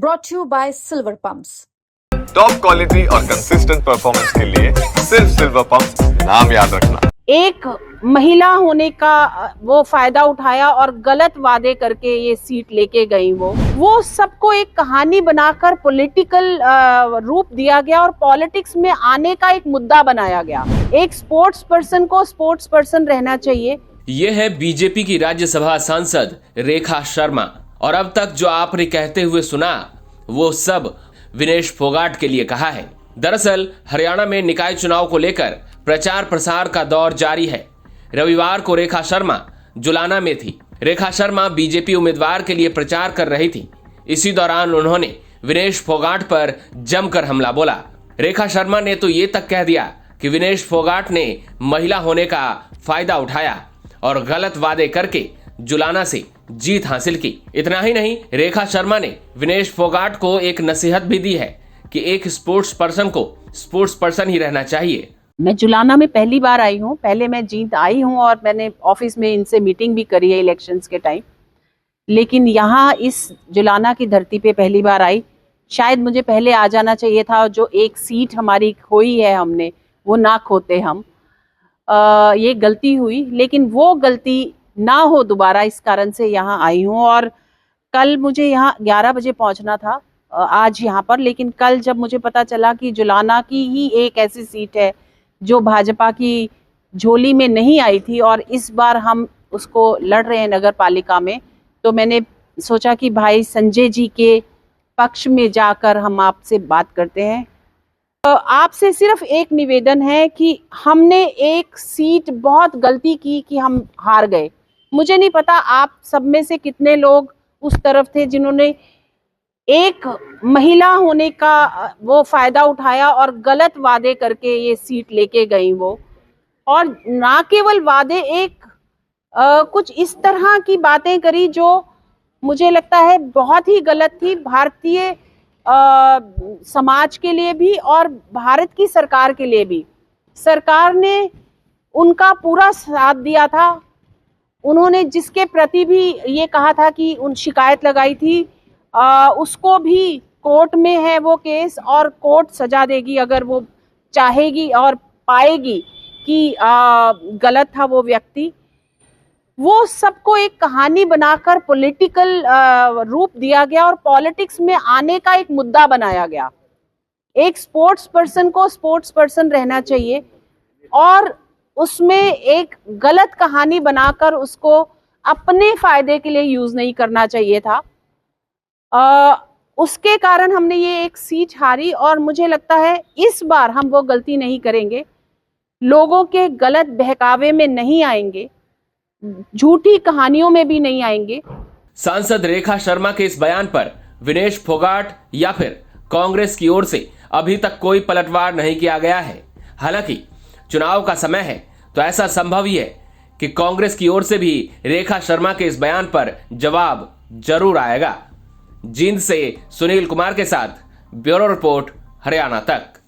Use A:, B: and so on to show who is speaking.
A: brought to you by Silver Pumps.
B: Top quality और consistent performance के लिए सिर्फ सिल्वर पंप्स, नाम याद रखना।
C: एक महिला होने का वो फायदा उठाया और गलत वादे करके ये सीट लेके गई। वो सबको एक कहानी बनाकर पॉलिटिकल रूप दिया गया और पॉलिटिक्स में आने का एक मुद्दा बनाया गया। एक स्पोर्ट्स पर्सन को स्पोर्ट्स पर्सन रहना चाहिए।
D: ये है बीजेपी की राज्यसभा सांसद रेखा शर्मा, और अब तक जो आपने कहते हुए सुना वो सब विनेश फोगाट के लिए कहा है। दरअसल हरियाणा में निकाय चुनाव को लेकर प्रचार प्रसार का दौर जारी है। रविवार को रेखा शर्मा जुलाना में थी। रेखा शर्मा बीजेपी उम्मीदवार के लिए प्रचार कर रही थी। इसी दौरान उन्होंने विनेश फोगाट पर जमकर हमला बोला। रेखा शर्मा ने तो ये तक कह दिया कि विनेश फोगाट ने महिला होने का फायदा उठाया और गलत वादे करके जुलाना से जीत हासिल की। इतना ही नहीं, रेखा शर्मा ने विनेश फोगाट को एक नसीहत भी दी है कि एक स्पोर्ट्स पर्सन को स्पोर्ट्स पर्सन ही रहना चाहिए।
C: मैं जुलाना में पहली बार आई हूँ। पहले मैं जीत आई हूँ और मैंने ऑफिस में इनसे मीटिंग भी करी है इलेक्शंस के टाइम, लेकिन यहाँ इस जुलाना की धरती पे पहली बार आई। शायद मुझे पहले आ जाना चाहिए था। जो एक सीट हमारी खोई है हमने, वो ना खोते हम। ये गलती हुई, लेकिन वो गलती ना हो दोबारा, इस कारण से यहाँ आई हूँ। और कल मुझे यहाँ 11 बजे पहुँचना था आज यहाँ पर, लेकिन कल जब मुझे पता चला कि जुलाना की ही एक ऐसी सीट है जो भाजपा की झोली में नहीं आई थी और इस बार हम उसको लड़ रहे हैं नगर पालिका में, तो मैंने सोचा कि भाई संजय जी के पक्ष में जाकर हम आपसे बात करते हैं। आपसे सिर्फ एक निवेदन है कि हमने एक सीट बहुत गलती की कि हम हार गए। मुझे नहीं पता आप सब में से कितने लोग उस तरफ थे जिन्होंने एक महिला होने का वो फायदा उठाया और गलत वादे करके ये सीट लेके गई। और ना केवल वादे, एक कुछ इस तरह की बातें करी जो मुझे लगता है बहुत ही गलत थी, भारतीय समाज के लिए भी और भारत की सरकार के लिए भी। सरकार ने उनका पूरा साथ दिया था। उन्होंने जिसके प्रति भी ये कहा था कि उन शिकायत लगाई थी, उसको भी कोर्ट में है वो केस, और कोर्ट सजा देगी अगर वो चाहेगी और पाएगी कि गलत था वो व्यक्ति। वो सबको एक कहानी बनाकर पॉलिटिकल रूप दिया गया और पॉलिटिक्स में आने का एक मुद्दा बनाया गया। एक स्पोर्ट्स पर्सन को स्पोर्ट्स पर्सन रहना चाहिए और उसमें एक गलत कहानी बनाकर उसको अपने फायदे के लिए यूज नहीं करना चाहिए था। उसके कारण हमने ये एक सीट हारी और मुझे लगता है इस बार हम वो गलती नहीं करेंगे। लोगों के गलत बहकावे में नहीं आएंगे, झूठी कहानियों में भी नहीं आएंगे।
D: सांसद रेखा शर्मा के इस बयान पर विनेश फोगाट या फिर कांग्रेस की ओर से अभी तक कोई पलटवार नहीं किया गया है। हालांकि चुनाव का समय है तो ऐसा संभव ही है कि कांग्रेस की ओर से भी रेखा शर्मा के इस बयान पर जवाब जरूर आएगा। जींद से सुनील कुमार के साथ ब्यूरो रिपोर्ट, हरियाणा तक।